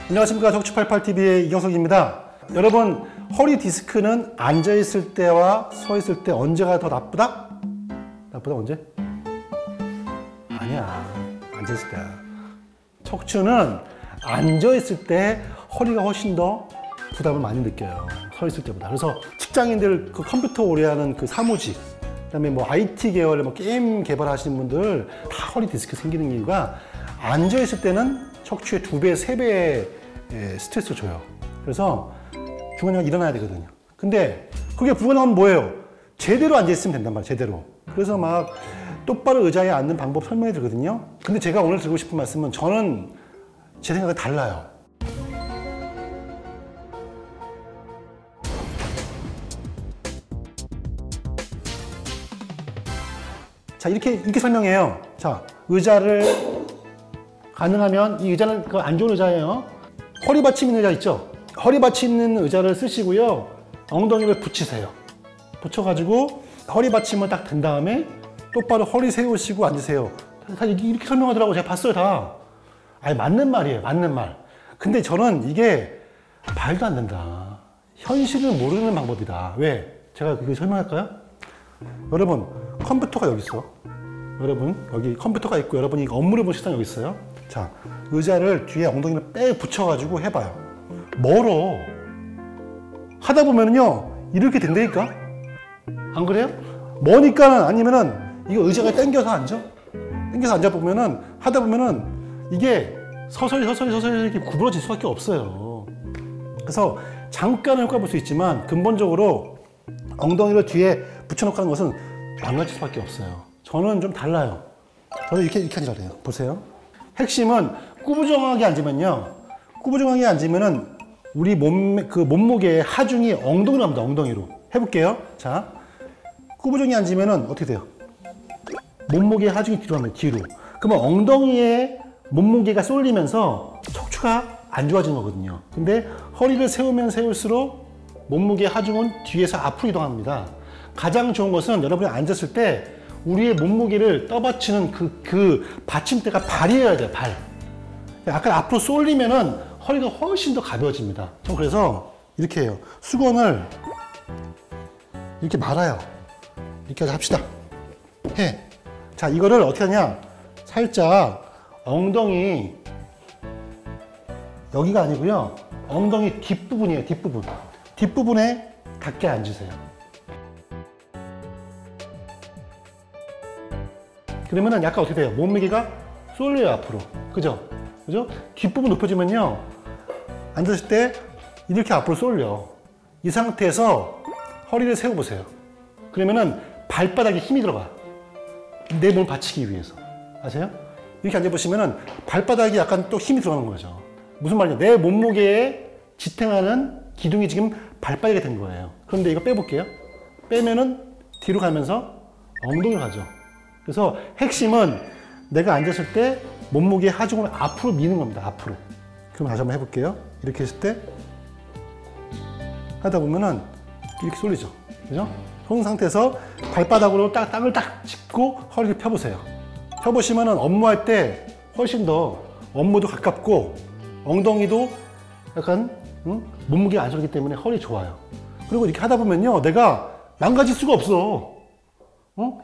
안녕하십니까. 척추88TV의 이경석입니다. 여러분, 허리 디스크는 앉아있을 때와 서있을 때 언제가 더 나쁘다? 나쁘다 언제? 아니야. 앉아있을 때야. 척추는 앉아있을 때 허리가 훨씬 더 부담을 많이 느껴요. 서있을 때보다. 그래서 직장인들 그 컴퓨터 오래 하는 그 사무직, 그다음에 뭐 IT 계열의 뭐 게임 개발하시는 분들 다 허리 디스크 생기는 이유가 앉아있을 때는 척추의 2배, 3배의 스트레스를 줘요. 그래서 중간중간 일어나야 되거든요. 근데 그게 불가능하면 뭐예요? 제대로 앉아있으면 된단 말이에요. 제대로. 그래서 막 똑바로 의자에 앉는 방법 설명해 드리거든요. 근데 제가 오늘 드리고 싶은 말씀은 저는 제 생각이 달라요. 자, 이렇게 설명해요. 자, 의자를 가능하면 이 의자는 그 안 좋은 의자예요. 허리 받침 있는 의자 있죠? 허리 받침 있는 의자를 쓰시고요. 엉덩이를 붙이세요. 붙여가지고 허리 받침을 딱 댄 다음에 똑바로 허리 세우시고 앉으세요. 다 이렇게 설명하더라고요. 제가 봤어요, 다. 아니, 맞는 말이에요. 맞는 말. 근데 저는 이게 말도 안 된다. 현실을 모르는 방법이다. 왜? 제가 그거 설명할까요? 여러분, 컴퓨터가 여기 있어. 여러분, 여기 컴퓨터가 있고 여러분이 업무를 보는 식당 여기 있어요. 자, 의자를 뒤에 엉덩이를 빼 붙여가지고 해봐요. 멀어. 하다 보면요, 이렇게 된다니까? 안 그래요? 머니까는 아니면은 이거 의자가 당겨서 앉아. 당겨서 앉아보면은, 하다 보면은 이게 서서히 이렇게 구부러질 수밖에 없어요. 그래서 잠깐 효과 볼 수 있지만 근본적으로 엉덩이를 뒤에 붙여놓고 하는 것은 망가질 수밖에 없어요. 저는 좀 달라요. 저는 이렇게 앉으라 그래요. 보세요. 핵심은 꾸부정하게 앉으면요. 꾸부정하게 앉으면은 우리 몸무게의 하중이 엉덩이로 갑니다. 엉덩이로. 해볼게요. 자, 꾸부정하게 앉으면은 어떻게 돼요? 몸무게의 하중이 뒤로 갑니다. 뒤로. 그러면 엉덩이에 몸무게가 쏠리면서 척추가 안 좋아지는 거거든요. 근데 허리를 세우면 세울수록 몸무게의 하중은 뒤에서 앞으로 이동합니다. 가장 좋은 것은 여러분이 앉았을 때 우리의 몸무게를 떠받치는 그 받침대가 발이어야 돼요, 발. 약간 앞으로 쏠리면은 허리가 훨씬 더 가벼워집니다. 전 그래서 이렇게 해요. 수건을 이렇게 말아요. 이렇게 합시다. 해. 자, 이거를 어떻게 하냐. 살짝 엉덩이, 여기가 아니고요. 엉덩이 뒷부분이에요, 뒷부분. 뒷부분에 닿게 앉으세요. 그러면은 약간 어떻게 돼요? 몸무게가 쏠려요, 앞으로. 그죠? 그죠? 뒷부분 높여주면요. 앉았을 때 이렇게 앞으로 쏠려. 이 상태에서 허리를 세워보세요. 그러면은 발바닥에 힘이 들어가. 내 몸을 받치기 위해서. 아세요? 이렇게 앉아보시면은 발바닥이 약간 또 힘이 들어가는 거죠. 무슨 말이냐? 내 몸무게에 지탱하는 기둥이 지금 발바닥이 된 거예요. 그런데 이거 빼볼게요. 빼면은 뒤로 가면서 엉덩이로 가죠. 그래서 핵심은 내가 앉았을 때 몸무게 하중을 앞으로 미는 겁니다. 앞으로. 그럼 다시 한번 해볼게요. 이렇게 했을 때 하다 보면은 이렇게 쏠리죠. 그죠? 그런 상태에서 발바닥으로 땅을 딱 짚고 허리를 펴보세요. 펴보시면은 업무할 때 훨씬 더 업무도 가깝고 엉덩이도 약간 몸무게가 안 쏠리기 때문에 허리 좋아요. 그리고 이렇게 하다 보면요, 내가 망가질 수가 없어.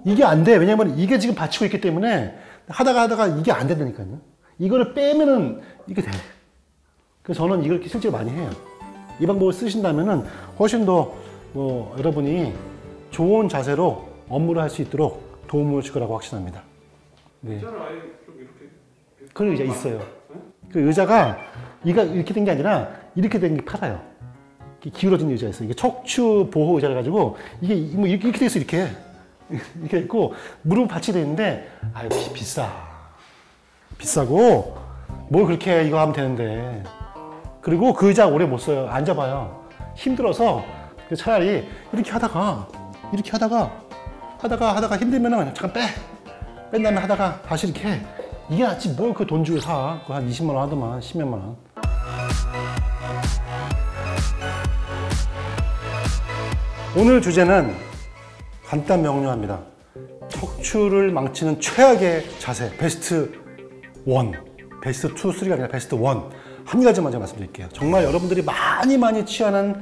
이게 안 돼. 왜냐면 이게 지금 받치고 있기 때문에 하다가 이게 안 된다니까요. 이거를 빼면은 이게 돼. 그래서 저는 이걸 실제로 많이 해요. 이 방법을 쓰신다면은 훨씬 더 여러분이 좋은 자세로 업무를 할 수 있도록 도움을 줄 거라고 확신합니다. 네. 의자를 아예 좀 이렇게. 그런 의자 있어요. 그 의자가 이렇게 된 게 아니라 이렇게 된 게 팔아요. 기울어진 의자 있어요. 이게 척추 보호 의자라 가지고 이게 뭐 이렇게 돼 있어, 이렇게. 이렇게 있고 무릎 받치돼 있는데 아유 비싸고 뭘 그렇게 이거 하면 되는데. 그리고 그 의자 오래 못 써요. 앉아봐요. 힘들어서 차라리 이렇게 하다가 힘들면은 잠깐 뺀 다음에 하다가 다시 이렇게 해. 이게 낫지 뭘 그 돈 주고 사. 그거 한 20만 원 하더만 10몇만 원. 오늘 주제는 간단 명료합니다. 척추를 망치는 최악의 자세 베스트 1, 베스트 2, 3가 아니라 베스트 1. 한 가지만 제가 말씀드릴게요. 정말 여러분들이 많이 취하는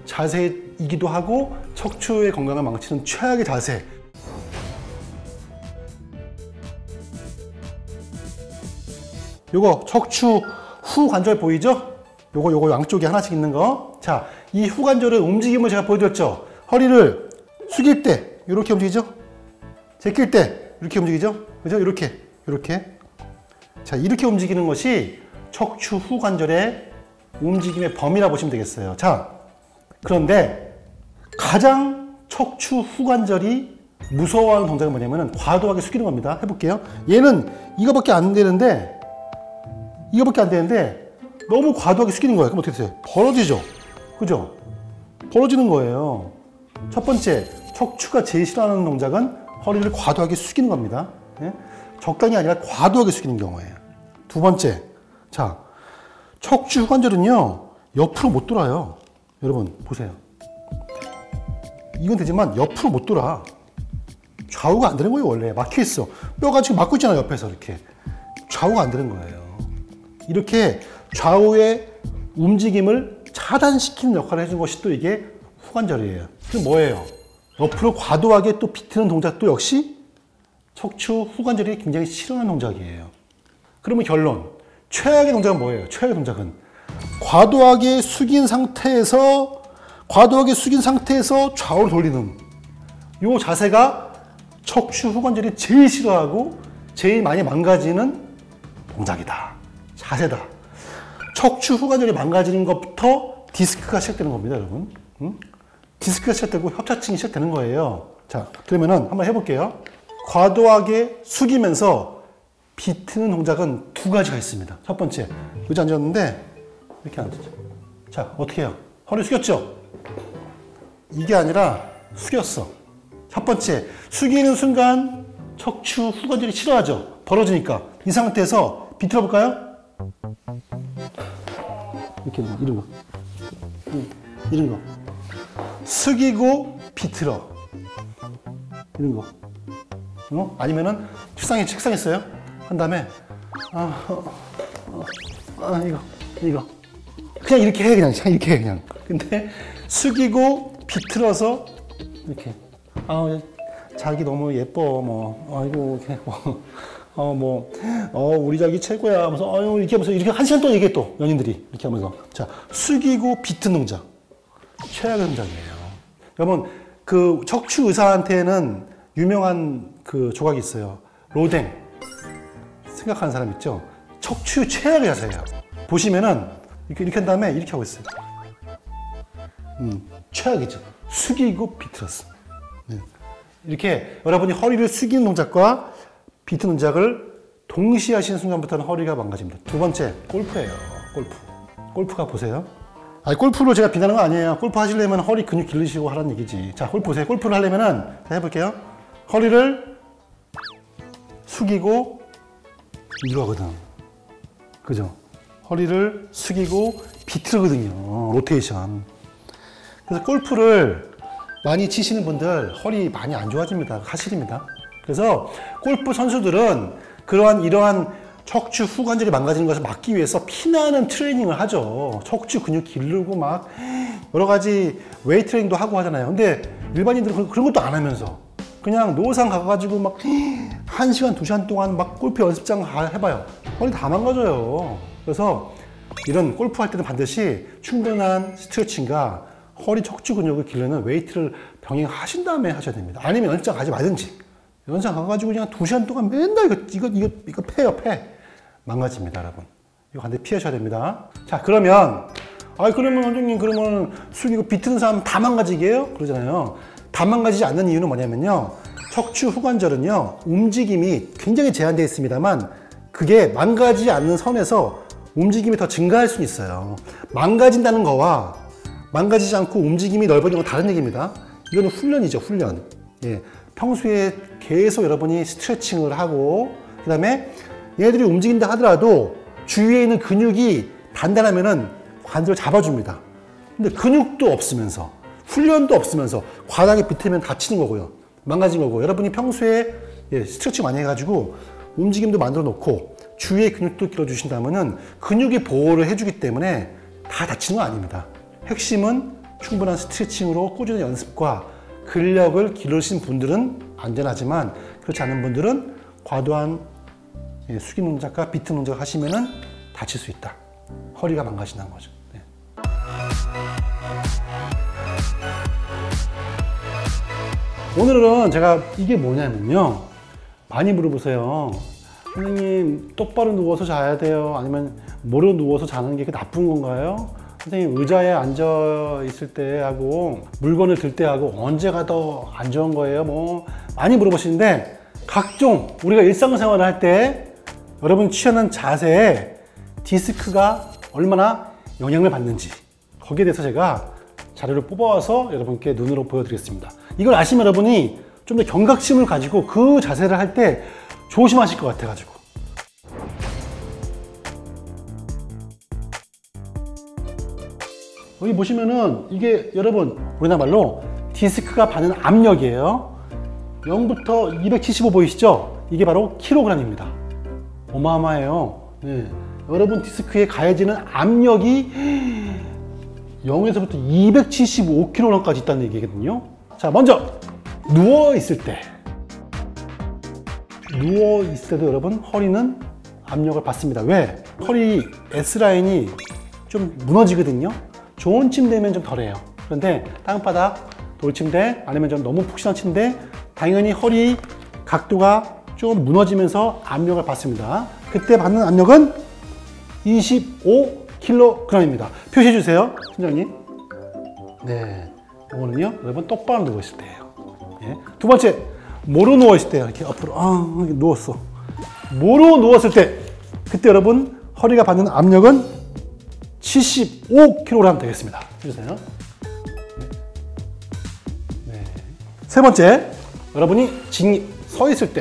자세이기도 하고 척추의 건강을 망치는 최악의 자세. 요거 척추 후 관절 보이죠? 요거 양쪽에 하나씩 있는 거. 자, 이 후 관절의 움직임을 제가 보여드렸죠? 허리를 숙일 때 이렇게 움직이죠? 제낄 때 이렇게 움직이죠? 그죠? 이렇게. 자, 이렇게 움직이는 것이 척추 후 관절의 움직임의 범위라 보시면 되겠어요. 자, 그런데 가장 척추 후 관절이 무서워하는 동작은 뭐냐면은 과도하게 숙이는 겁니다. 해볼게요. 얘는 이거밖에 안 되는데 너무 과도하게 숙이는 거예요. 그럼 어떻게 돼요? 벌어지죠? 그죠? 벌어지는 거예요. 첫 번째, 척추가 제일 싫어하는 동작은 허리를 과도하게 숙이는 겁니다. 예? 적당히 아니라 과도하게 숙이는 경우예요. 두 번째, 자, 척추 후관절은요, 옆으로 못 돌아요. 여러분, 보세요. 이건 되지만 옆으로 못 돌아. 좌우가 안 되는 거예요, 원래. 막혀 있어. 뼈가 지금 막고 있잖아요, 옆에서 이렇게. 좌우가 안 되는 거예요. 이렇게 좌우의 움직임을 차단시키는 역할을 해준 것이 또 이게 후관절이에요. 그럼 뭐예요? 옆으로 과도하게 또 비트는 동작도 역시 척추 후관절이 굉장히 싫어하는 동작이에요. 그러면 결론. 최악의 동작은 뭐예요? 최악의 동작은 과도하게 숙인 상태에서 좌우로 돌리는 이 자세가 척추 후관절이 제일 싫어하고 제일 많이 망가지는 동작이다. 자세다. 척추 후관절이 망가지는 것부터 디스크가 시작되는 겁니다, 여러분. 디스크가 시작되고 협착증이 시작되는 거예요. 자, 그러면은 한번 해볼게요. 과도하게 숙이면서 비트는 동작은 두 가지가 있습니다. 첫 번째, 의자 앉았는데 이렇게 앉았죠. 자, 어떻게 해요? 허리 숙였죠? 이게 아니라 숙였어. 첫 번째, 숙이는 순간 척추 후관절이 싫어하죠? 벌어지니까. 이 상태에서 비틀어 볼까요? 이렇게 이런 거. 숙이고 비틀어. 이런 거. 아니면은 책상 있어요? 한 다음에 이거. 그냥 이렇게 해, 그냥. 근데 숙이고 비틀어서 이렇게. 자기 너무 예뻐, 아이고, 우리 자기 최고야 하면서, 이렇게 하면서, 이렇게 한 시간 동안 얘기해 또, 연인들이. 이렇게 하면서. 자, 숙이고 비튼 동작. 최악의 동작이에요. 여러분, 그 척추 의사한테는 유명한 그 조각이 있어요. 로댕. 생각하는 사람 있죠? 척추 최악의 자세예요. 보시면은, 이렇게 한 다음에 이렇게 하고 있어요. 최악이죠. 숙이고 비틀었어. 네. 이렇게 여러분이 허리를 숙이는 동작과 비트 동작을 동시에 하시는 순간부터는 허리가 망가집니다. 두 번째, 골프예요. 골프가 보세요. 골프로 제가 비난하는 거 아니에요. 골프 하시려면 허리 근육 기르시고 하라는 얘기지. 자, 골프 보세요. 골프를 하려면은, 자, 해볼게요. 허리를 숙이고 이거 하거든. 그죠? 허리를 숙이고 비틀거든요. 로테이션. 그래서 골프를 많이 치시는 분들 허리 많이 안 좋아집니다. 사실입니다. 그래서 골프 선수들은 이러한 척추 후관절이 망가지는 것을 막기 위해서 피나는 트레이닝을 하죠. 척추 근육 기르고 막 여러 가지 웨이트 트레이닝도 하고 하잖아요. 근데 일반인들은 그런 것도 안 하면서 그냥 노상 가가지고 막 1시간, 2시간 동안 막 골프 연습장 해봐요. 허리 다 망가져요. 그래서 이런 골프 할 때는 반드시 충분한 스트레칭과 허리 척추 근육을 기르는 웨이트를 병행하신 다음에 하셔야 됩니다. 아니면 연습장 가지 말든지. 연습장 가가지고 그냥 2시간 동안 맨날 이거 패. 망가집니다, 여러분. 이거 반드시 피하셔야 됩니다. 자, 그러면 원장님, 그러면 숙이고 비트는 사람 다 망가지게요? 그러잖아요. 다 망가지지 않는 이유는 뭐냐면요. 척추 후관절은요, 움직임이 굉장히 제한되어 있습니다만, 그게 망가지지 않는 선에서 움직임이 더 증가할 수 있어요. 망가진다는 거와 망가지지 않고 움직임이 넓어지는 건 다른 얘기입니다. 이거는 훈련이죠, 훈련. 예. 평소에 계속 여러분이 스트레칭을 하고, 그 다음에 얘네들이 움직인다 하더라도 주위에 있는 근육이 단단하면은 관절을 잡아줍니다. 근데 근육도 없으면서, 훈련도 없으면서 과다하게 비틀면 다치는 거고요. 망가진 거고. 여러분이 평소에 스트레칭 많이 해가지고 움직임도 만들어 놓고 주위의 근육도 길어주신다면은 근육이 보호를 해주기 때문에 다 다치는 건 아닙니다. 핵심은 충분한 스트레칭으로 꾸준한 연습과 근력을 기르신 분들은 안전하지만 그렇지 않은 분들은 과도한 숙임 동작과 비트 동작을 하시면은 다칠 수 있다. 허리가 망가진다는 거죠. 네. 오늘은 제가 이게 뭐냐면요. 많이 물어보세요. 선생님, 똑바로 누워서 자야 돼요? 아니면 모로 누워서 자는 게 나쁜 건가요? 선생님, 의자에 앉아 있을 때 하고 물건을 들 때 하고 언제가 더 안 좋은 거예요? 뭐 많이 물어보시는데, 각종 우리가 일상생활을 할 때 여러분 취하는 자세에 디스크가 얼마나 영향을 받는지, 거기에 대해서 제가 자료를 뽑아와서 여러분께 눈으로 보여드리겠습니다. 이걸 아시면 여러분이 좀 더 경각심을 가지고 그 자세를 할 때 조심하실 것 같아가지고. 여기 보시면은 이게 여러분 우리나라 말로 디스크가 받는 압력이에요. 0부터 275 보이시죠? 이게 바로 킬로그램입니다. 어마어마해요. 네. 여러분 디스크에 가해지는 압력이 0에서부터 275kg까지 있다는 얘기거든요. 자, 먼저 누워 있을 때, 여러분 허리는 압력을 받습니다. 왜? 허리 S라인이 좀 무너지거든요. 좋은 침대면 좀 덜해요. 그런데 땅바닥, 돌침대 아니면 좀 너무 푹신한 침대, 당연히 허리 각도가 좀 무너지면서 압력을 받습니다. 그때 받는 압력은 25kg입니다. 표시해 주세요, 팀장님. 네, 이거는요 여러분 똑바로 누워 있을 때예요. 예. 두 번째, 모로 누워 있을 때, 이렇게 앞으로 이렇게 누웠어. 모로 누웠을 때, 그때 여러분 허리가 받는 압력은 75kg 되겠습니다. 해주세요. 네. 세 번째, 여러분이 서 있을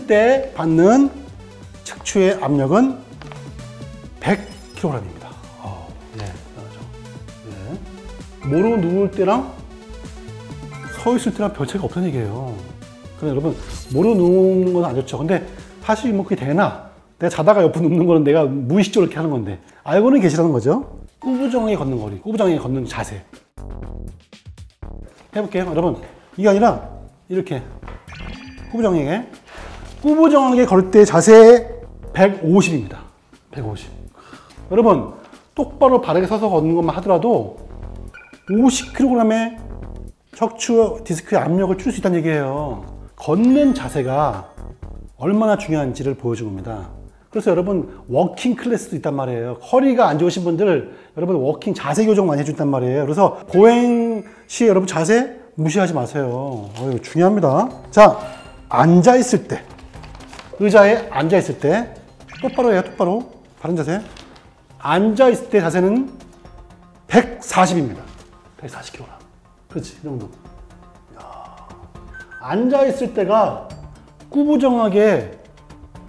때 받는 척추의 압력은 100kg입니다. 네, 네. 모로 누울 때랑 서 있을 때랑 별 차이가 없다는 얘기예요. 그래 여러분, 모로 누우는 건 안 좋죠. 근데 사실 뭐 그게 되나? 내가 자다가 옆으로 눕는 거는 내가 무의식적으로 이렇게 하는 건데 알고는 계시라는 거죠. 꾸부정하게 걷는 거리, 꾸부정하게 걷는 자세 해볼게요. 여러분, 이게 아니라 이렇게 꾸부정하게 걸 때 자세 150입니다. 150. 여러분, 똑바로 바르게 서서 걷는 것만 하더라도 50kg의 척추 디스크의 압력을 줄 수 있다는 얘기예요. 걷는 자세가 얼마나 중요한지를 보여준 겁니다. 그래서 여러분 워킹 클래스도 있단 말이에요. 허리가 안 좋으신 분들 여러분 워킹 자세 교정 많이 해준단 말이에요. 그래서 보행 시 여러분 자세 무시하지 마세요. 중요합니다. 자, 앉아 있을 때, 의자에 앉아 있을 때 똑바로 해요. 똑바로 바른 자세. 앉아 있을 때 자세는 140입니다. 140kg. 그렇지, 이 정도. 앉아 있을 때가 꾸부정하게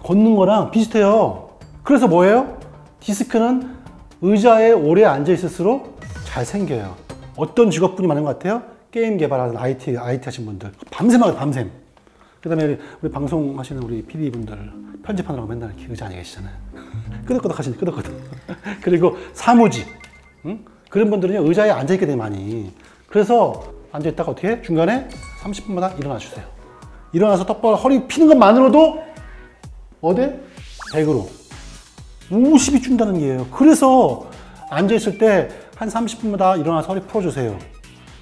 걷는 거랑 비슷해요. 그래서 뭐예요? 디스크는 의자에 오래 앉아 있을수록 잘 생겨요. 어떤 직업분이 많은 것 같아요? 게임 개발하는 IT 하신 분들. 밤샘 하거든요, 밤샘. 그 다음에 우리 방송하시는 우리 PD분들 편집하느라고 맨날 이렇게 의자 안에 계시잖아요. 끄덕끄덕 하시니, 끄덕끄덕. 그리고 사무직. 응? 그런 분들은요, 의자에 앉아있게 돼요, 많이. 그래서 앉아있다가 어떻게 중간에 30분마다 일어나 주세요. 일어나서 똑바로 허리 피는 것만으로도 어디? 100으로 50이 준다는 얘기예요. 그래서 앉아있을 때 한 30분마다 일어나서 허리 풀어주세요.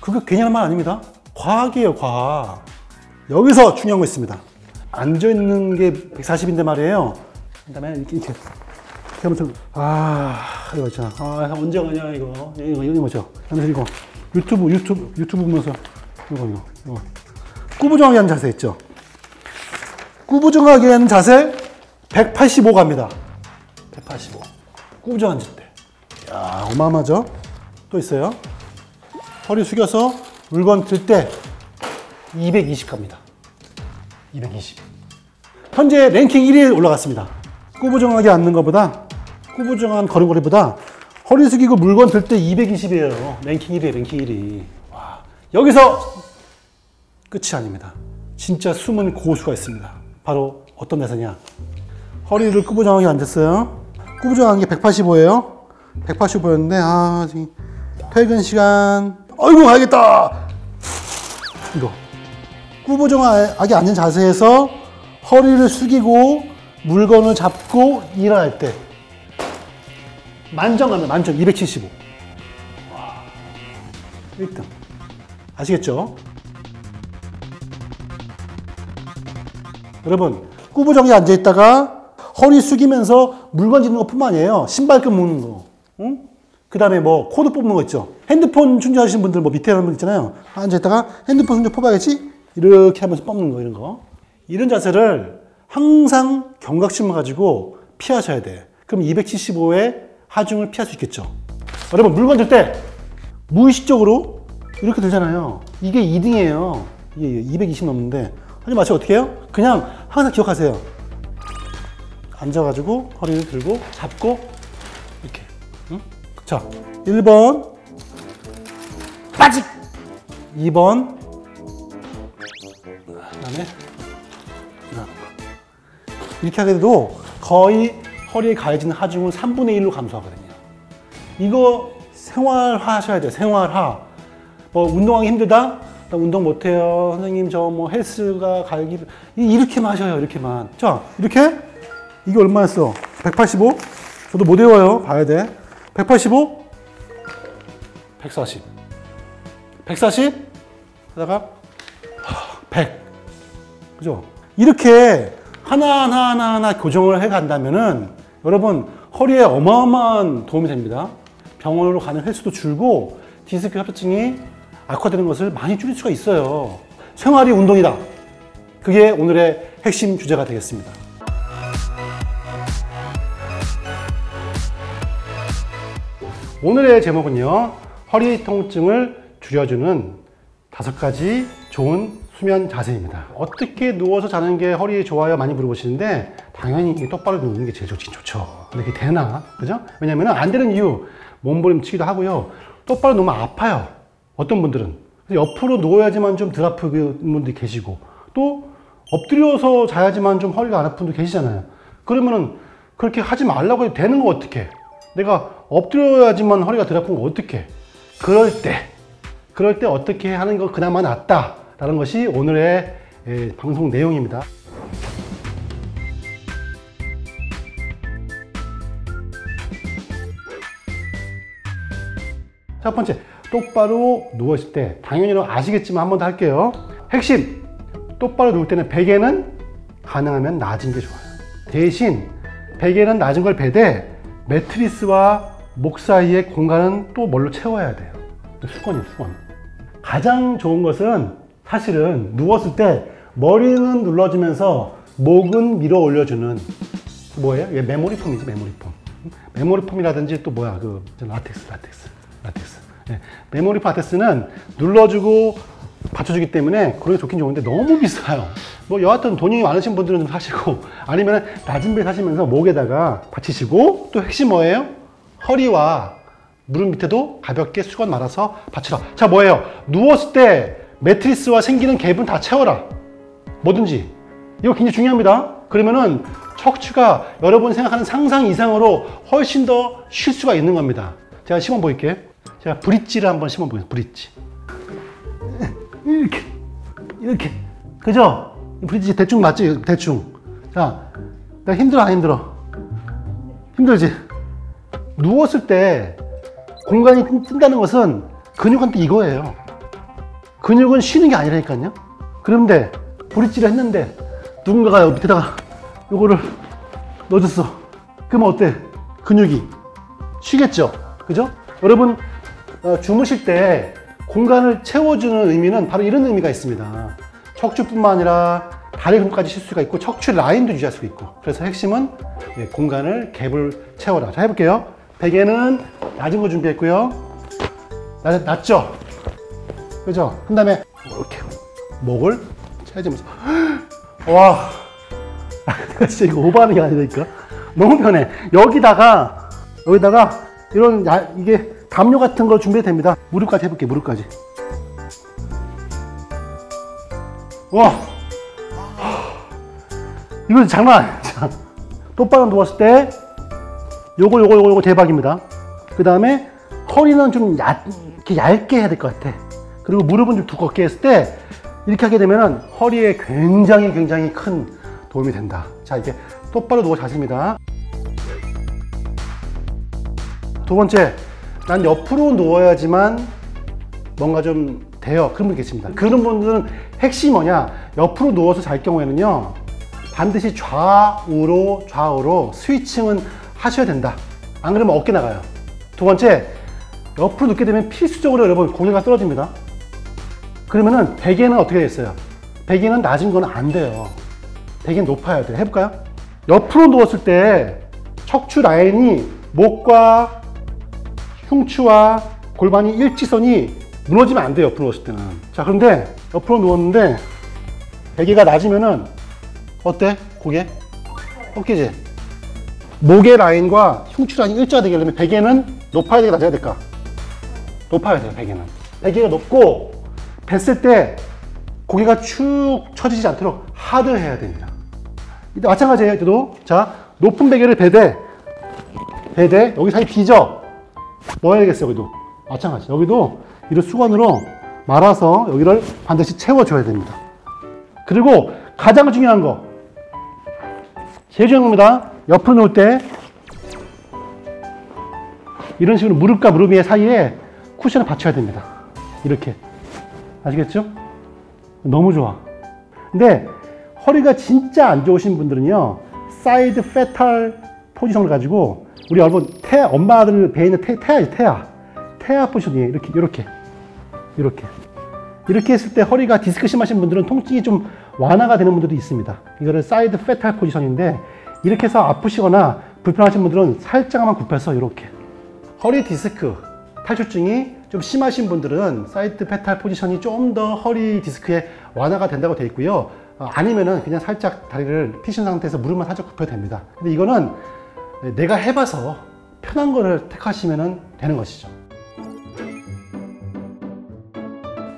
그거 괜히 하는 말 아닙니다. 과학이에요, 과학. 여기서 중요한 거 있습니다. 앉아있는 게 140인데 말이에요. 그 다음에 이렇게 하면서 이거 있잖아. 언제 가냐 이거 뭐죠? 하면서 이거 유튜브 보면서 이거 꾸부정하게 하는 자세 있죠? 꾸부정하게 하는 자세 185 갑니다. 185. 꾸부정한 때. 야, 어마어마하죠? 또 있어요. 허리 숙여서 물건 들 때 220 갑니다. 220. 현재 랭킹 1위에 올라갔습니다. 꾸부정하게 앉는 것보다, 꾸부정한 걸음걸이보다 허리 숙이고 물건 들 때 220이에요. 랭킹 1위, 랭킹 1위. 와, 여기서 끝이 아닙니다. 진짜 숨은 고수가 있습니다. 바로 어떤 자세냐? 허리를 꾸부정하게 앉았어요. 꾸부정한 게 185예요. 185였는데 지금 퇴근 시간. 아이고 가야겠다. 이거 꾸부정하게 앉은 자세에서 허리를 숙이고 물건을 잡고 일어날 때 만점 가면 만점 275. 와, 1등. 아시겠죠? 여러분 꾸부정하게 앉아있다가 허리 숙이면서 물건 짚는 것뿐만 아니에요. 신발끈 묶는 거, 응? 그 다음에 뭐 코드 뽑는 거 있죠. 핸드폰 충전하시는 분들 뭐 밑에 하는 분 있잖아요. 앉아있다가 핸드폰 충전 뽑아야지 이렇게 하면서 뽑는 거, 이런 거. 이런 자세를 항상 경각심을 가지고 피하셔야 돼. 그럼 275의 하중을 피할 수 있겠죠. 여러분 물건 들 때 무의식적으로 이렇게 들잖아요. 이게 2등이에요. 이게 220 넘는데 하지 마시고 어떻게 해요? 그냥 항상 기억하세요. 앉아가지고 허리를 들고 잡고 이렇게. 응? 자, 1번 빠직, 2번 그다음에 이렇게 하게 돼도 거의 허리에 가해지는 하중을 3분의 1로 감소하거든요. 이거 생활화 하셔야 돼요. 생활화. 뭐 운동하기 힘들다? 나 운동 못해요. 선생님 저 뭐 헬스가 가기 이렇게만 하셔요. 이렇게만. 자, 이렇게 이게 얼마였어? 185? 저도 못 외워요. 봐야 돼. 185? 140. 140? 하다가 100. 그죠? 이렇게 하나하나 교정을 해 간다면은 여러분 허리에 어마어마한 도움이 됩니다. 병원으로 가는 횟수도 줄고 디스크 협착증이 악화되는 것을 많이 줄일 수가 있어요. 생활이 운동이다. 그게 오늘의 핵심 주제가 되겠습니다. 오늘의 제목은요, 허리 통증을 줄여주는 5가지 좋은 수면 자세입니다. 어떻게 누워서 자는 게 허리에 좋아요? 많이 물어보시는데 당연히 똑바로 누우는 게 제일 좋죠. 근데 그게 되나? 그죠? 왜냐면 안 되는 이유, 몸부림치기도 하고요. 똑바로 누우면 아파요. 어떤 분들은. 옆으로 누워야지만 좀 덜 아픈 분들이 계시고, 또 엎드려서 자야지만 좀 허리가 안 아픈 분도 계시잖아요. 그러면은 그렇게 하지 말라고 해도 되는 거 어떡해? 내가 엎드려야지만 허리가 덜 아픈 거 어떡해? 그럴 때 어떻게 하는 거 그나마 낫다 라는 것이 오늘의 방송 내용입니다. 첫 번째, 똑바로 누웠을 때, 당연히 아시겠지만 한 번 더 할게요. 핵심, 똑바로 누울 때는 베개는 가능하면 낮은 게 좋아요. 대신 베개는 낮은 걸 베되 매트리스와 목 사이의 공간은 또 뭘로 채워야 돼요? 수건이에요, 수건. 가장 좋은 것은 사실은 누웠을 때 머리는 눌러주면서 목은 밀어 올려주는, 뭐예요? 얘 메모리폼이지, 메모리폼. 메모리폼이라든지 또 뭐야, 그 라텍스. 네. 메모리폼 라텍스는 눌러주고 받쳐주기 때문에 그런 게 좋긴 좋은데 너무 비싸요. 뭐 여하튼 돈이 많으신 분들은 좀 사시고, 아니면 낮은 배 사시면서 목에다가 받치시고, 또 핵심 뭐예요? 허리와 무릎 밑에도 가볍게 수건 말아서 받쳐라. 자, 뭐예요? 누웠을 때 매트리스와 생기는 갭은 다 채워라. 뭐든지. 이거 굉장히 중요합니다. 그러면은 척추가 여러분이 생각하는 상상 이상으로 훨씬 더 쉴 수가 있는 겁니다. 제가 시범 보일게요. 제가 브릿지를 한번 시범 보겠습니다. 브릿지. 이렇게. 그죠? 브릿지 대충 맞지? 대충. 자, 나 힘들어, 안 힘들어? 힘들지? 누웠을 때 공간이 뜬다는 것은 근육한테 이거예요. 근육은 쉬는 게 아니라니까요. 그런데 브릿지를 했는데 누군가가 밑에다가 요거를 넣어줬어. 그러면 어때? 근육이 쉬겠죠? 그죠? 여러분 주무실 때 공간을 채워주는 의미는 바로 이런 의미가 있습니다. 척추뿐만 아니라 다리 근육까지 쉴 수가 있고 척추 라인도 유지할 수 있고, 그래서 핵심은 공간을 갭을 채워라. 자, 해볼게요. 베개는 낮은 거 준비했고요. 낮죠? 그죠? 그 다음에 이렇게 목을 채워주면서 와, 진짜 이거 오버하는 게 아니니까 너무 편해. 여기다가 이런 이게 담요 같은 거 준비해도 됩니다. 무릎까지 해볼게요. 무릎까지. 와, 이거 장난 아니야. 똑바로 누웠을 때 요거 대박입니다. 그 다음에 허리는 좀 이렇게 얇게 해야 될 것 같아. 그리고 무릎은 좀 두껍게 했을 때 이렇게 하게 되면 허리에 굉장히 큰 도움이 된다. 자, 이렇게 똑바로 누워 자십니다. 두 번째, 난 옆으로 누워야지만 뭔가 좀 돼요. 그런 분이 계십니다. 그런 분들은 핵심이 뭐냐? 옆으로 누워서 잘 경우에는요, 반드시 좌우로 스위칭은 하셔야 된다. 안 그러면 어깨 나가요. 두 번째, 옆으로 눕게 되면 필수적으로 여러분 고개가 떨어집니다. 그러면은 베개는 어떻게 됐어요? 베개는 낮은 건 안 돼요. 베개는 높아야 돼요. 해볼까요? 옆으로 누웠을 때 척추 라인이 목과 흉추와 골반이 일직선이 무너지면 안 돼요. 옆으로 누웠을 때는. 자, 그런데 옆으로 누웠는데 베개가 낮으면은 어때? 고개? 어깨지? 목의 라인과 흉추 라인이 일자가 되게 하려면 베개는 높아야 될까 낮아야 될까? 높아야 돼요. 베개는. 베개가 높고 뱉을 때 고개가 축 처지지 않도록 하드해야 됩니다. 마찬가지예요. 이때도. 자, 높은 베개를 베대 여기 사이 비죠? 뭐 해야 되겠어요? 여기도 마찬가지. 여기도 이를 수건으로 말아서 여기를 반드시 채워줘야 됩니다. 그리고 가장 중요한 거, 제일 중요한 겁니다. 옆으로 누울 때 이런 식으로 무릎과 무릎 사이에 쿠션을 받쳐야 됩니다. 이렇게. 아시겠죠? 너무 좋아. 근데 허리가 진짜 안 좋으신 분들은요, 사이드 페탈 포지션을 가지고, 우리 여러분 엄마들 배에 있는 태아 포지션이에요. 이렇게 했을 때 허리가 디스크 심하신 분들은 통증이 좀 완화가 되는 분들도 있습니다. 이거를 사이드 페탈 포지션인데, 이렇게 해서 아프시거나 불편하신 분들은 살짝만 굽혀서 이렇게. 허리 디스크 탈출증이 좀 심하신 분들은 사이드 페탈 포지션이 좀 더 허리 디스크에 완화가 된다고 되어 있고요. 아니면은 그냥 살짝 다리를 피신 상태에서 무릎만 살짝 굽혀도 됩니다. 근데 이거는 내가 해봐서 편한 거를 택하시면 되는 것이죠.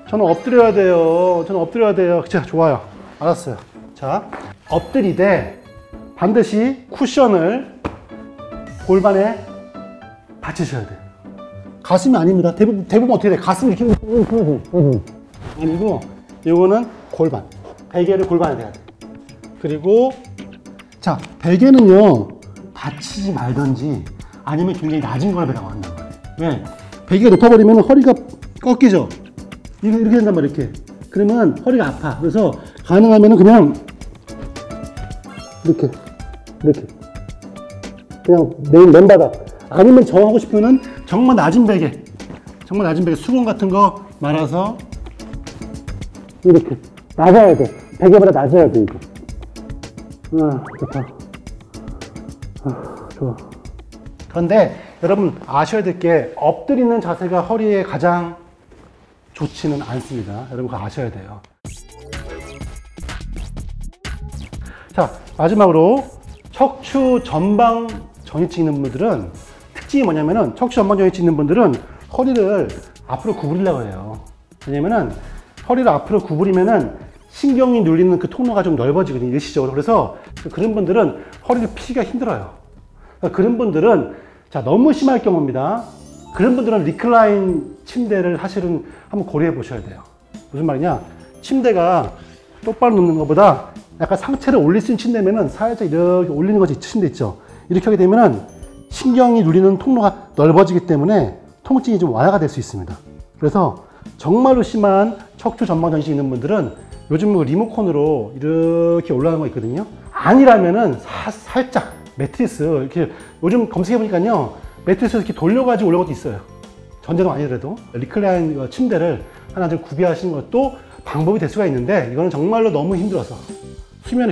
저는 엎드려야 돼요. 자, 좋아요. 알았어요. 자, 엎드리되 반드시 쿠션을 골반에 받치셔야 돼요. 가슴이 아닙니다. 대부분 어떻게 돼? 가슴이 이렇게 아니고, 이거는 골반. 베개를 골반에 대야 돼. 그리고 자, 베개는요, 받치지 말든지 아니면 굉장히 낮은 거나 베다고 한단 말이에요. 왜? 베개가 높아버리면 허리가 꺾이죠. 이렇게 된단 말이에요. 이렇게. 그러면 허리가 아파. 그래서 가능하면 그냥 이렇게 그냥 맨바닥. 아니면 저 하고 싶으면 정말 낮은 베개 수건 같은 거 말아서 이렇게 낮아야 돼. 베개보다 낮아야 돼. 이거. 좋다. 좋아. 그런데 여러분 아셔야 될 게, 엎드리는 자세가 허리에 가장 좋지는 않습니다. 여러분 그거 아셔야 돼요. 자, 마지막으로 척추 전방 전이증 있는 분들은 특징이 뭐냐면은, 척추 전방 전이증 있는 분들은 허리를 앞으로 구부리려고 해요. 왜냐면은 허리를 앞으로 구부리면은 신경이 눌리는 그 통로가 좀 넓어지거든요, 일시적으로. 그래서 그런 분들은 허리를 피기가 힘들어요. 그런 분들은, 자, 너무 심할 경우입니다. 그런 분들은 리클라인 침대를 사실은 한번 고려해 보셔야 돼요. 무슨 말이냐? 침대가 똑바로 눕는 것보다 약간 상체를 올릴 수 있는 침대면은 살짝 이렇게 올리는 것이 침대 있죠. 이렇게 하게 되면은 신경이 누리는 통로가 넓어지기 때문에 통증이 좀 완화가 될 수 있습니다. 그래서 정말로 심한 척추 전방 전이증 있는 분들은 요즘 리모컨으로 이렇게 올라가는 거 있거든요. 아니라면은 살짝 매트리스, 이렇게 요즘 검색해 보니까요, 매트리스 이렇게 돌려가지고 올라온 것도 있어요. 전자동 아니더라도 리클라인 침대를 하나 좀 구비하시는 것도 방법이 될 수가 있는데, 이거는 정말로 너무 힘들어서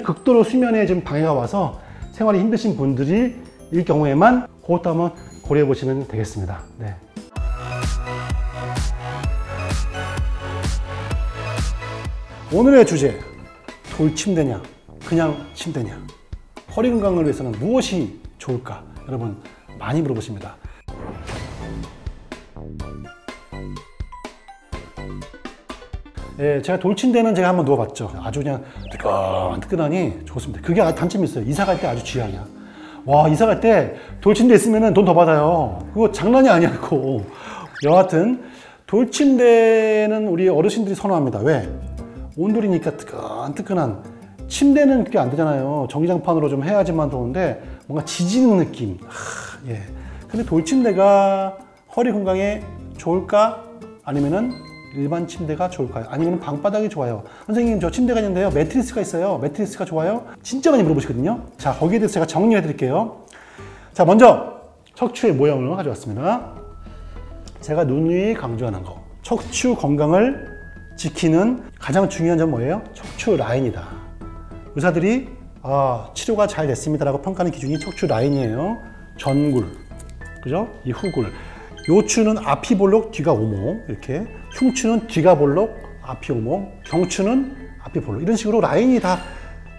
극도로 수면에 좀 방해가 와서 생활이 힘드신 분들이 일 경우에만 그것도 한번 고려해 보시면 되겠습니다. 네. 오늘의 주제, 돌침대냐 그냥 침대냐, 허리 건강을 위해서는 무엇이 좋을까, 여러분 많이 물어보십니다. 예, 제가 돌침대는 제가 한번 누워봤죠. 아주 그냥 뜨끈뜨끈하니 좋습니다. 그게 단점이 있어요. 이사 갈 때 아주 쥐약이야. 와, 이사 갈 때 돌침대 있으면 돈 더 받아요. 그거 장난이 아니고. 여하튼 돌침대는 우리 어르신들이 선호합니다. 왜? 온돌이니까 뜨끈뜨끈한. 침대는 그게 안 되잖아요. 전기장판으로 좀 해야지만 좋은데 뭔가 지지는 느낌. 예. 근데 돌침대가 허리 건강에 좋을까? 아니면은 일반 침대가 좋을까요? 아니면 방바닥이 좋아요? 선생님, 저 침대가 있는데요, 매트리스가 있어요. 매트리스가 좋아요? 진짜 많이 물어보시거든요. 자, 거기에 대해서 제가 정리해 드릴게요. 자, 먼저 척추의 모형을 가져왔습니다. 제가 누누이 강조하는 거, 척추 건강을 지키는 가장 중요한 점 뭐예요? 척추 라인이다. 의사들이 치료가 잘 됐습니다라고 평가하는 기준이 척추 라인이에요. 전굴, 그죠? 이 후굴. 요추는 앞이 볼록, 뒤가 오목, 이렇게. 흉추는 뒤가 볼록, 앞이 오목, 경추는 앞이 볼록. 이런 식으로 라인이 다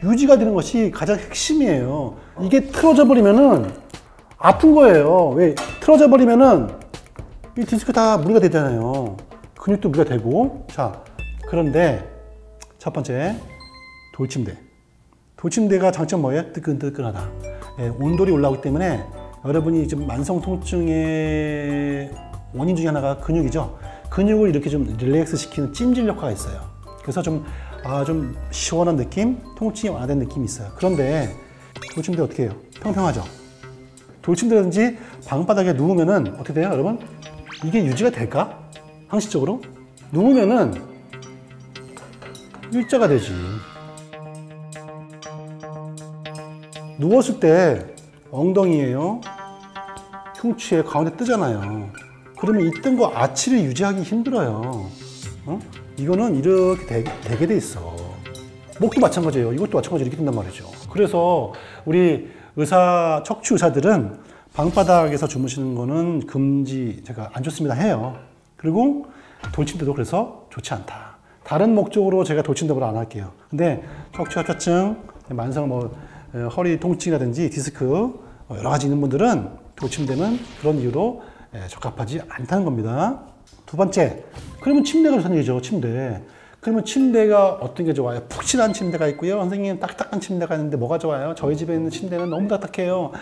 유지가 되는 것이 가장 핵심이에요. 이게 틀어져 버리면은 아픈 거예요. 왜? 틀어져 버리면은 이 디스크 다 무리가 되잖아요. 근육도 무리가 되고. 자, 그런데 첫 번째, 돌침대. 돌침대가 장점 뭐예요? 뜨끈뜨끈하다. 예, 온돌이 올라오기 때문에 여러분이 좀 만성 통증의 원인 중에 하나가 근육이죠. 근육을 이렇게 좀 릴렉스 시키는 찜질 효과가 있어요. 그래서 좀 시원한 느낌, 통증이 완화된 느낌이 있어요. 그런데 돌침대 어떻게 해요? 평평하죠? 돌침대라든지 방바닥에 누우면은 어떻게 돼요, 여러분? 이게 유지가 될까? 상식적으로? 누우면은 일자가 되지. 누웠을 때 엉덩이에요, 흉추에 가운데 뜨잖아요. 그러면 이 뜬 거 아치를 유지하기 힘들어요. 이거는 이렇게 되게 돼 있어. 목도 마찬가지예요. 이것도 마찬가지로 이렇게 뜬단 말이죠. 그래서 우리 척추 의사들은 방바닥에서 주무시는 거는 금지, 제가 안 좋습니다 해요. 그리고 돌침대도 그래서 좋지 않다. 다른 목적으로 제가 돌침대를 안 할게요. 근데 척추 협착증, 만성 허리 통증이라든지 디스크 여러 가지 있는 분들은 돌침대는 그런 이유로 적합하지 않다는 겁니다. 두 번째, 그러면 침대가 좋다는 얘기죠. 침대. 그러면 침대가 어떤 게 좋아요? 푹신한 침대가 있고요. 선생님, 딱딱한 침대가 있는데 뭐가 좋아요? 저희 집에 있는 침대는 너무 딱딱해요.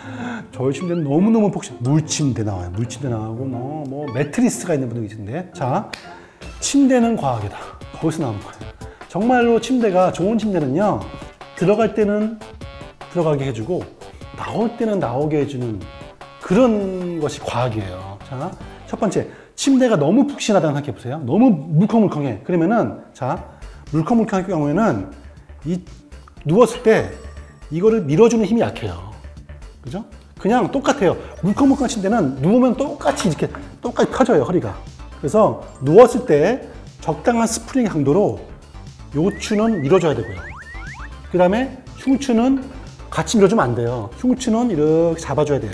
저희 침대는 너무너무 푹신. 물침대 나와요. 물침대 나오고 뭐 매트리스가 있는 분도 계신데. 자, 침대는 과학이다. 거기서 나온 거예요. 정말로 침대가, 좋은 침대는요, 들어갈 때는 들어가게 해주고 나올 때는 나오게 해주는 그런 것이 과학이에요. 자, 첫 번째, 침대가 너무 푹신하다고 생각해 보세요. 너무 물컹물컹해. 그러면은, 자, 물컹물컹할 경우에는 누웠을 때 이거를 밀어주는 힘이 약해요. 그죠? 그냥 똑같아요. 물컹물컹한 침대는 누우면 똑같이 펴져요, 허리가. 그래서 누웠을 때 적당한 스프링 강도로 요추는 밀어줘야 되고요. 그 다음에 흉추는 같이 밀어주면 안 돼요. 흉추는 이렇게 잡아줘야 돼요.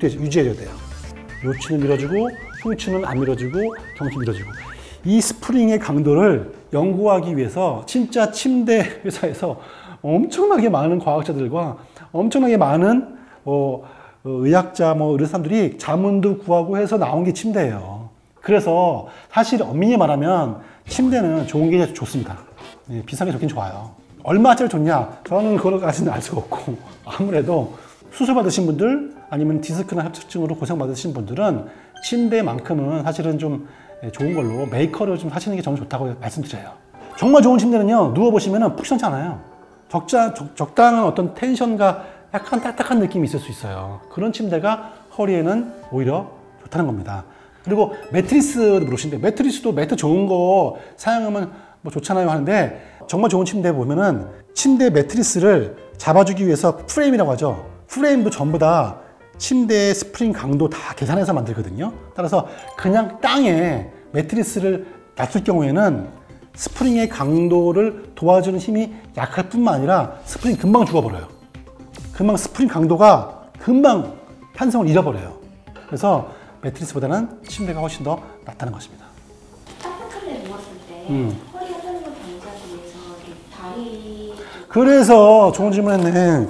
유지해줘야 돼요. 요추는 밀어주고, 흉추는 안 밀어주고, 경추 밀어주고. 이 스프링의 강도를 연구하기 위해서 진짜 침대 회사에서 엄청나게 많은 과학자들과 엄청나게 많은 의학자, 의료 사람들이 자문도 구하고 해서 나온 게 침대예요. 그래서 사실 엄밀히 말하면 침대는 좋은 게 좋습니다. 예, 비싼 게 좋긴 좋아요. 얼마짜리 좋냐? 저는 그걸까지는 알 수가 없고, 아무래도 수술 받으신 분들, 아니면 디스크나 협착증으로 고생 받으신 분들은 침대만큼은 사실은 좀 좋은 걸로 메이커를 좀 하시는 게 저는 좋다고 말씀드려요. 정말 좋은 침대는요, 누워보시면 푹신하지 않아요. 적당한 어떤 텐션과 약간 딱딱한 느낌이 있을 수 있어요. 그런 침대가 허리에는 오히려 좋다는 겁니다. 그리고 매트리스도 물으시는데, 매트리스도 매트 좋은 거 사용하면 뭐 좋잖아요 하는데, 정말 좋은 침대 보면은 침대 매트리스를 잡아주기 위해서 프레임이라고 하죠. 프레임도 전부 다 침대의 스프링 강도 다 계산해서 만들거든요. 따라서 그냥 땅에 매트리스를 놨을 경우에는 스프링의 강도를 도와주는 힘이 약할 뿐만 아니라 스프링이 금방 죽어버려요. 금방 스프링 강도가 금방 탄성을 잃어버려요. 그래서 매트리스보다는 침대가 훨씬 더 낫다는 것입니다. 따뜻한데 누웠을 때 허리 하자는 걸 방지하기 위해서 다리... 그래서 좋은 질문 했네.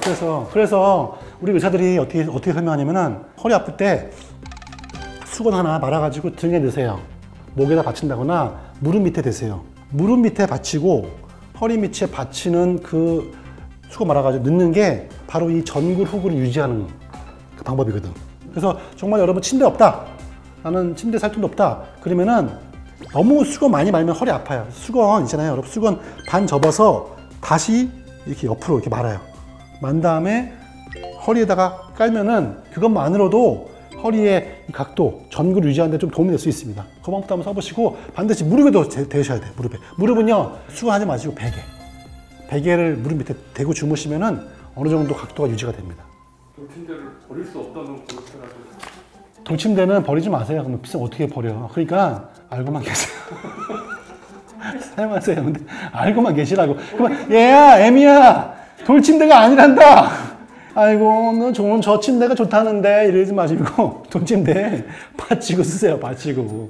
그래서 우리 의사들이 어떻게 설명하냐면은, 허리 아플 때 수건 하나 말아가지고 등에 넣으세요. 목에다 받친다거나 무릎 밑에 대세요. 무릎 밑에 받치고 허리 밑에 받치는 그 수건 말아가지고 넣는 게 바로 이 전굴 후굴을 유지하는 그 방법이거든. 그래서 정말 여러분 침대 없다, 나는 침대 살 돈도 없다 그러면은 너무 수건 많이 말면 허리 아파요. 수건 있잖아요 여러분, 수건 반 접어서 다시 이렇게 옆으로 이렇게 말아요. 만 다음에 허리에다가 깔면은 그것만으로도 허리의 각도, 전구를 유지하는 데 좀 도움이 될 수 있습니다. 그 방법도 한번 써보시고 반드시 무릎에도 대셔야 돼요. 무릎은요 수건하지 마시고 베개를 무릎 밑에 대고 주무시면은 어느 정도 각도가 유지가 됩니다. 돌침대를 버릴 수 없다는 그렇더라고요. 돌침대는 버리지 마세요. 그럼 비싸면 어떻게 버려? 그러니까 알고만 계세요. 사용하세요. 근데 알고만 계시라고. 그러면 얘야, 애미야, 돌침대가 아니란다. 아이고, 너 좋은 저 침대가 좋다는데 이러지 마시고 돌침대 받치고 쓰세요. 받치고.